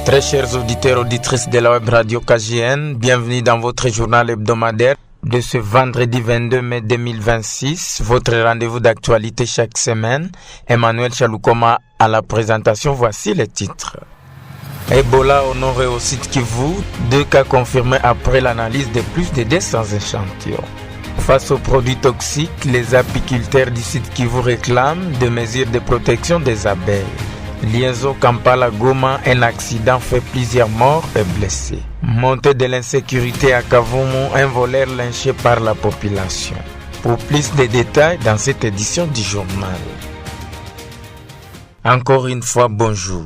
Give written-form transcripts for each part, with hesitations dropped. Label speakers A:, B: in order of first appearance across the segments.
A: Très chers auditeurs, auditrices de la web radio KGN, bienvenue dans votre journal hebdomadaire de ce vendredi 22 mai 2026, votre rendez-vous d'actualité chaque semaine. Emmanuel Chaloukoma à la présentation, voici les titres. Ebola au nord et au sud Kivu, 2 cas confirmés après l'analyse de plus de 200 échantillons. Face aux produits toxiques, les apiculteurs du sud Kivu réclament des mesures de protection des abeilles. Liaison Kampala-Goma, un accident fait plusieurs morts et blessés. Montée de l'insécurité à Kavumu, un voleur lynché par la population. Pour plus de détails dans cette édition du journal. Encore une fois, bonjour.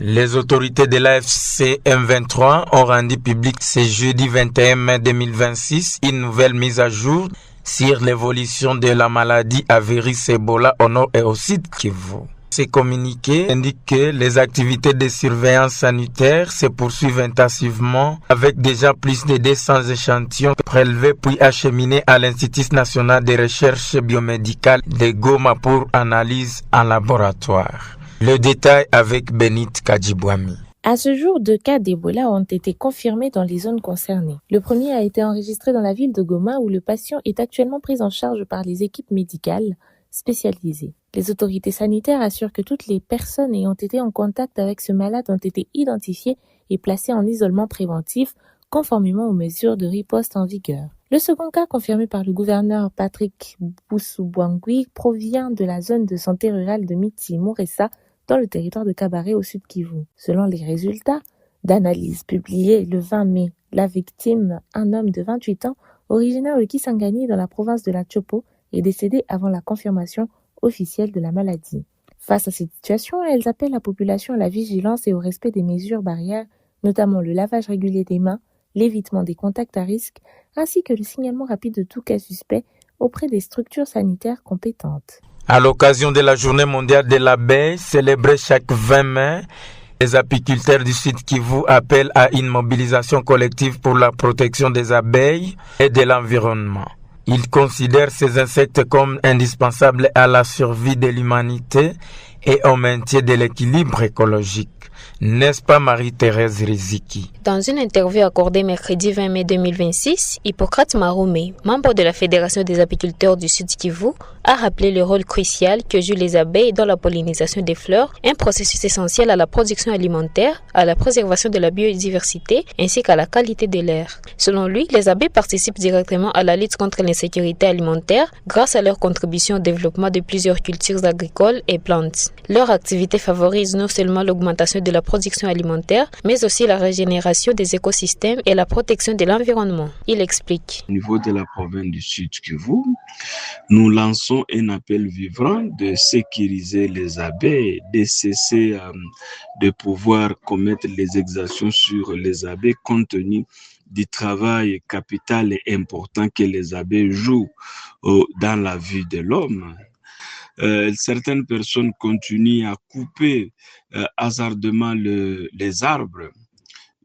A: Les autorités de l'AFC M23 ont rendu public ce jeudi 21 mai 2026 une nouvelle mise à jour sur l'évolution de la maladie à virus Ebola au nord et au sud Kivu. Ce communiqué indique que les activités de surveillance sanitaire se poursuivent intensivement avec déjà plus de 200 échantillons prélevés puis acheminés à l'Institut national de recherche biomédicale de Goma pour analyse en laboratoire. Le détail avec Benit Kadjibouami.
B: À ce jour, 2 cas d'Ebola ont été confirmés dans les zones concernées. Le premier a été enregistré dans la ville de Goma où le patient est actuellement pris en charge par les équipes médicales spécialisées. Les autorités sanitaires assurent que toutes les personnes ayant été en contact avec ce malade ont été identifiées et placées en isolement préventif conformément aux mesures de riposte en vigueur. Le second cas confirmé par le gouverneur Patrick Boussou-Bouangui provient de la zone de santé rurale de Miti-Mouressa dans le territoire de Kabaré au sud Kivu. Selon les résultats d'analyse publiés le 20 mai, la victime, un homme de 28 ans, originaire de Kisangani dans la province de la Chopo, est décédé avant la confirmation officielle de la maladie. Face à cette situation, elles appellent la population à la vigilance et au respect des mesures barrières, notamment le lavage régulier des mains, l'évitement des contacts à risque, ainsi que le signalement rapide de tout cas suspect auprès des structures sanitaires compétentes.
A: À l'occasion de la journée mondiale de l'abeille, célébrée chaque 20 mai, les apiculteurs du sud Kivu appellent à une mobilisation collective pour la protection des abeilles et de l'environnement. Ils considèrent ces insectes comme indispensables à la survie de l'humanité et au maintien de l'équilibre écologique. N'est-ce pas Marie-Thérèse Riziki?
C: Dans une interview accordée mercredi 20 mai 2026, Hippocrate Maroumé, membre de la Fédération des apiculteurs du Sud Kivu, a rappelé le rôle crucial que jouent les abeilles dans la pollinisation des fleurs, un processus essentiel à la production alimentaire, à la préservation de la biodiversité ainsi qu'à la qualité de l'air. Selon lui, les abeilles participent directement à la lutte contre l'insécurité alimentaire grâce à leur contribution au développement de plusieurs cultures agricoles et plantes. Leur activité favorise non seulement l'augmentation de la production alimentaire, mais aussi la régénération des écosystèmes et la protection de l'environnement. Il explique.
D: Au niveau de la province du Sud Kivu, nous lançons un appel vibrant de sécuriser les abeilles, de cesser de pouvoir commettre les exactions sur les abeilles compte tenu du travail capital et important que les abeilles jouent dans la vie de l'homme. Certaines personnes continuent à couper hasardement les arbres.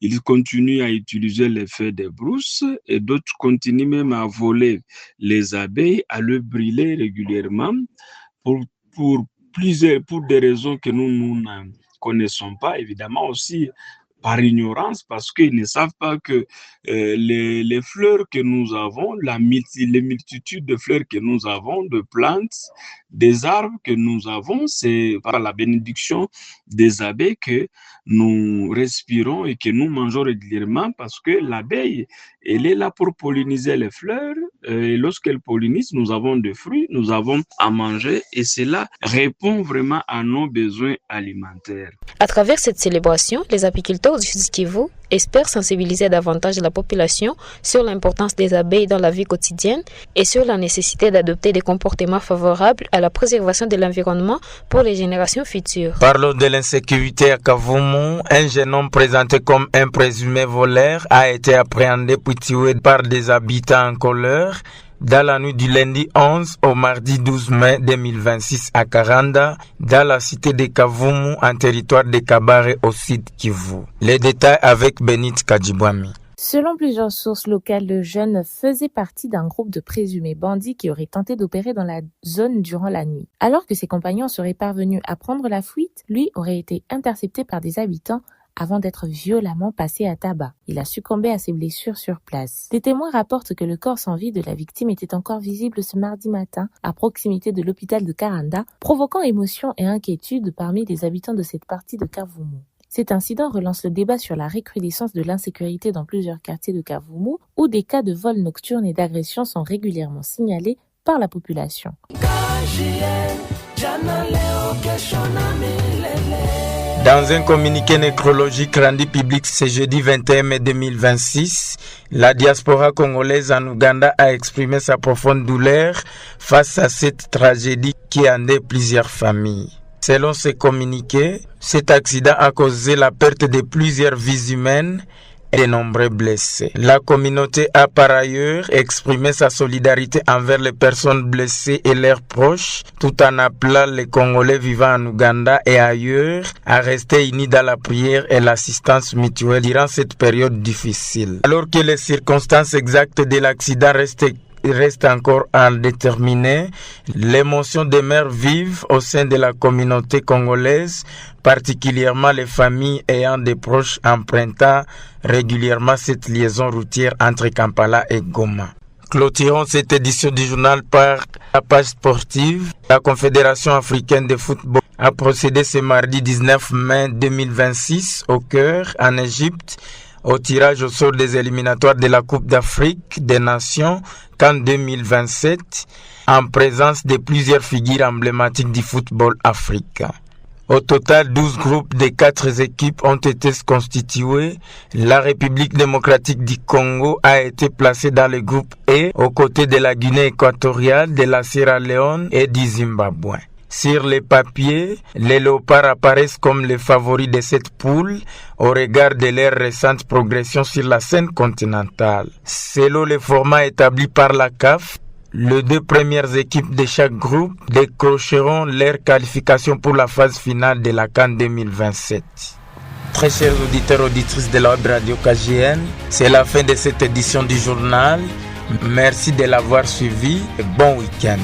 D: Ils continuent à utiliser les feuilles de brousse et d'autres continuent même à voler les abeilles, à le brûler régulièrement pour des raisons que nous ne connaissons pas, évidemment aussi par ignorance, parce qu'ils ne savent pas que les fleurs que nous avons, les multitudes de fleurs que nous avons, de plantes, des arbres que nous avons, c'est par la bénédiction des abeilles que nous respirons et que nous mangeons régulièrement, parce que l'abeille, elle est là pour polliniser les fleurs, et lorsqu'elle pollinise, nous avons des fruits, nous avons à manger, et cela répond vraiment à nos besoins alimentaires.
C: À travers cette célébration, les apiculteurs du Sud Kivu espèrent sensibiliser davantage la population sur l'importance des abeilles dans la vie quotidienne et sur la nécessité d'adopter des comportements favorables à la préservation de l'environnement pour les générations futures.
A: Parlons de l'insécurité à Kavumu. Un jeune homme présenté comme un présumé voleur a été appréhendé puis tué par des habitants en colère dans la nuit du lundi 11 au mardi 12 mai 2026 à Karanda, dans la cité de Kavumu, en territoire de Kabare au sud Kivu. Les détails avec Benit Kadjibouami.
B: Selon plusieurs sources locales, le jeune faisait partie d'un groupe de présumés bandits qui auraient tenté d'opérer dans la zone durant la nuit. Alors que ses compagnons seraient parvenus à prendre la fuite, lui aurait été intercepté par des habitants avant d'être violemment passé à tabac. Il a succombé à ses blessures sur place. Des témoins rapportent que le corps sans vie de la victime était encore visible ce mardi matin à proximité de l'hôpital de Karanda, provoquant émotion et inquiétude parmi les habitants de cette partie de Kavumu. Cet incident relance le débat sur la recrudescence de l'insécurité dans plusieurs quartiers de Kavumu, où des cas de vols nocturnes et d'agressions sont régulièrement signalés par la population.
A: Dans un communiqué nécrologique rendu public ce jeudi 21 mai 2026, la diaspora congolaise en Ouganda a exprimé sa profonde douleur face à cette tragédie qui a endeuillé plusieurs familles. Selon ce communiqué, cet accident a causé la perte de plusieurs vies humaines et de nombreux blessés. La communauté a par ailleurs exprimé sa solidarité envers les personnes blessées et leurs proches, tout en appelant les Congolais vivant en Ouganda et ailleurs à rester unis dans la prière et l'assistance mutuelle durant cette période difficile. Alors que les circonstances exactes de l'accident reste encore à déterminer, l'émotion demeure vive au sein de la communauté congolaise, particulièrement les familles ayant des proches empruntant régulièrement cette liaison routière entre Kampala et Goma. Clôturons cette édition du journal par la page sportive. La Confédération africaine de football a procédé ce mardi 19 mai 2026 au Caire, en Égypte, au tirage au sort des éliminatoires de la Coupe d'Afrique des Nations CAN 2027 en présence de plusieurs figures emblématiques du football africain. Au total, 12 groupes de 4 équipes ont été constitués. La République démocratique du Congo a été placée dans le groupe E aux côtés de la Guinée équatoriale, de la Sierra Leone et du Zimbabwe. Sur les papiers, les Léopards apparaissent comme les favoris de cette poule au regard de leur récente progression sur la scène continentale. Selon le format établi par la CAF, les 2 premières équipes de chaque groupe décrocheront leur qualification pour la phase finale de la CAN 2027. Très chers auditeurs et auditrices de la Web Radio KGN, c'est la fin de cette édition du journal. Merci de l'avoir suivi et bon week-end.